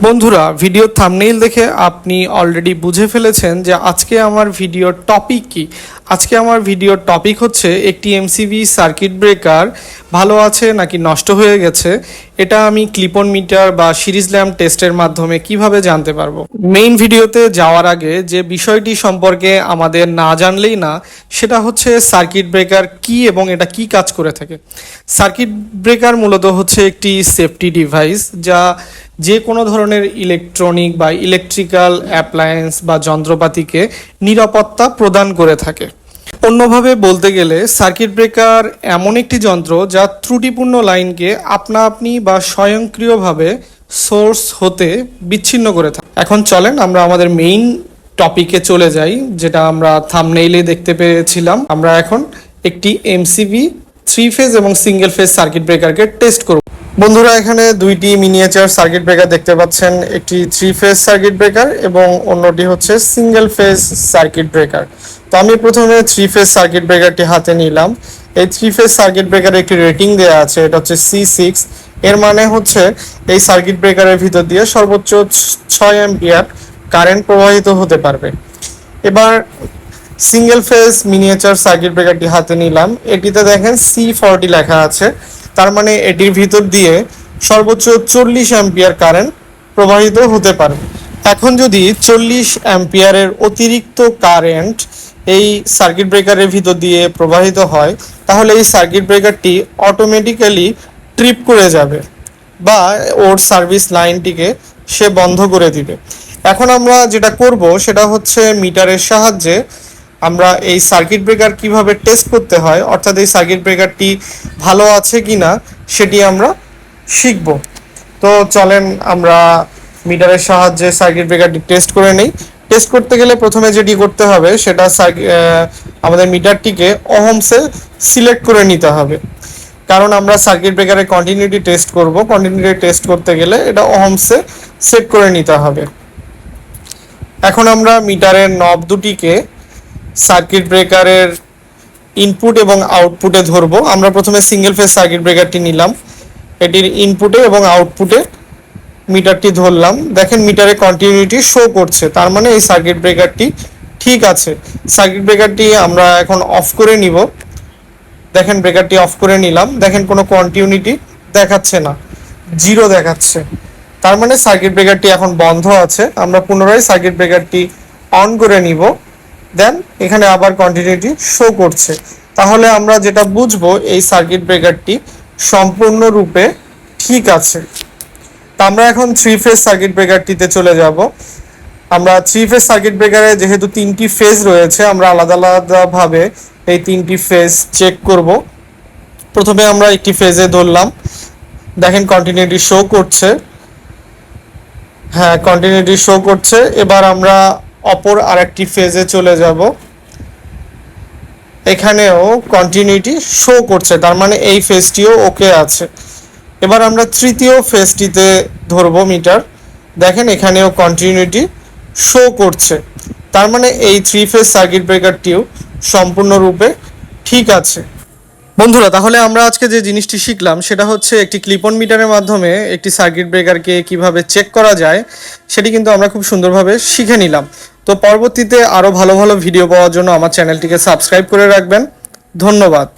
বন্ধুরা, ভিডিওর থাম্বনেইল দেখে আপনি অলরেডি বুঝে ফেলেছেন যে আজকে আমার ভিডিওর টপিক কি। আজকে আমার ভিডিওর টপিক হচ্ছে একটি এমসিবি সার্কিট ব্রেকার ভালো আছে নাকি নষ্ট হয়ে গেছে, এটা আমি ক্লিপ অন মিটার বা সিরিজ ল্যাম্প টেস্টের মাধ্যমে কিভাবে জানতে পারবো। মেইন ভিডিওতে যাওয়ার আগে যে বিষয়টি সম্পর্কে আমাদের না জানলেই না, সেটা হচ্ছে সার্কিট ব্রেকার কি এবং এটা কি কাজ করে থাকে। সার্কিট ব্রেকার মূলত হচ্ছে একটি সেফটি ডিভাইস যা যে কোনো ধরনের ইলেকট্রনিক বা ইলেকট্রিক্যাল অ্যাপ্লায়েন্স বা যন্ত্রপাতিকে নিরাপত্তা প্রদান করে থাকে। অন্যভাবে বলতে গেলে সার্কিট ব্রেকার এমন একটি যন্ত্র যা ত্রুটিপূর্ণ লাইনকে আপনা আপনি বা স্বয়ংক্রিয়ভাবে সোর্স হতে বিচ্ছিন্ন করে থাকে। এখন চলেন আমরা আমাদের মেইন টপিকে চলে যাই, যেটা আমরা থাম্বনেইলে দেখতে পেয়েছিলাম। আমরা এখন একটি এমসিবি 3 ফেজ এবং সিঙ্গেল ফেজ সার্কিট ব্রেকারকে টেস্ট করব। বন্ধুরা, এখানে দুইটি মিনিয়েচার সার্কিট ব্রেকার দেখতে পাচ্ছেন, একটি 3 ফেজ সার্কিট ব্রেকার এবং অন্যটি হচ্ছে সিঙ্গেল ফেজ সার্কিট ব্রেকার। তো আমি প্রথমে 3 ফেজ সার্কিট ব্রেকারটি হাতে নিলাম। এই 3 ফেজ সার্কিট ব্রেকারে একটি রেটিং দেওয়া আছে, এটা হচ্ছে C6। এর মানে হচ্ছে এই সার্কিট ব্রেকারের ভিতর দিয়ে সর্বোচ্চ 6 অ্যাম্পিয়ার কারেন্ট প্রবাহিত হতে পারবে। এবার সিঙ্গেল ফেজ মিনিয়েচার সার্কিট ব্রেকারটি হাতে নিলাম। এটিতে দেখেন C40 লেখা আছে, তার মানে এটির ভিতর দিয়ে সর্বোচ্চ 40 অ্যাম্পিয়ার কারেন্ট প্রবাহিত হতে পারে। এখন যদি 40 অ্যাম্পিয়ারের অতিরিক্ত কারেন্ট এই সার্কিট ব্রেকারের ভিতর দিয়ে প্রবাহিত হয়, তাহলে এই সার্কিট ব্রেকারটি অটোমেটিক্যালি ট্রিপ করে যাবে বা ওর সার্ভিস লাইনটিকে সে বন্ধ করে দিবে। এখন আমরা যেটা করব সেটা হচ্ছে মিটারের সাহায্যে আমরা এই সার্কিট ব্রেকার কিভাবে টেস্ট করতে হয়, অর্থাৎ এই সার্কিট ব্রেকারটি ভালো আছে কিনা সেটি আমরা শিখব। তো চলেন আমরা মিটারের সাহায্যে সার্কিট ব্রেকারটি টেস্ট করে নেই। টেস্ট করতে গেলে প্রথমে যেটি করতে হবে সেটা আমাদের মিটারটিকে ওহমসে সিলেক্ট করে নিতে হবে, কারণ আমরা সার্কিট ব্রেকারের কন্টিনিউটি টেস্ট করব। কন্টিনিউটি টেস্ট করতে গেলে এটা ওহমসে সেট করে নিতে হবে। এখন আমরা মিটারের নব দুটিকে সার্কিট ব্রেকারের ইনপুট এবং আউটপুটে ধরবো। আমরা প্রথমে সিঙ্গেল ফেজ সার্কিট ব্রেকারটি নিলাম, এটির ইনপুটে এবং আউটপুটে মিটারটি ধরলাম। দেখেন মিটারে কন্টিনিউটি শো করছে, তার মানে এই সার্কিট ব্রেকারটি ঠিক আছে। সার্কিট ব্রেকারটি আমরা এখন অফ করে নিব। দেখেন ব্রেকারটি অফ করে নিলাম, দেখেন কোনো কন্টিনিউটি দেখাচ্ছে না, 0 দেখাচ্ছে, তার মানে সার্কিট ব্রেকারটি এখন বন্ধ আছে। আমরা পুনরায় সার্কিট ব্রেকারটি অন করে নিব, দেন এখানে আবার কন্টিনিউটি শো করছে। তাহলে আমরা যেটা বুঝবো এই সার্কিট ব্রেকারটি সম্পূর্ণরূপে ঠিক আছে। তা আমরা এখন 3 ফেজ সার্কিট ব্রেকারটিতে চলে যাব। আমরা 3 ফেজ সার্কিট ব্রেকারে যেহেতু 3টি ফেজ রয়েছে, আমরা আলাদা আলাদাভাবে এই 3টি ফেজ চেক করব। প্রথমে আমরা একটি ফেজে ধরলাম, দেখেন কন্টিনিউটি শো করছে, হ্যাঁ কন্টিনিউটি শো করছে। এবার আমরা অপর আরেকটি ফেজে চলে যাব, এখানেও কন্টিনিউটি শো করছে, তার মানে এই ফেজটিও ওকে আছে। এবার আমরা তৃতীয় ফেজটিতে ধরবো মিটার, দেখেন এখানেও কন্টিনিউটি শো করছে, তার মানে এই 3 ফেজ সার্কিট ব্রেকারটিও সম্পূর্ণরূপে ঠিক আছে। বন্ধুরা, তাহলে আমরা আজকে যে জিনিসটি শিখলাম সেটা হচ্ছে একটি ক্লিপ অন মিটারের মাধ্যমে একটি সার্কিট ব্রেকারকে কিভাবে চেক করা যায়, সেটি কিন্তু আমরা খুব সুন্দরভাবে শিখে নিলাম। তো পরবর্তীতে আরও ভালো ভালো ভিডিও পাওয়ার জন্য আমার চ্যানেলটিকে সাবস্ক্রাইব করে রাখবেন। ধন্যবাদ।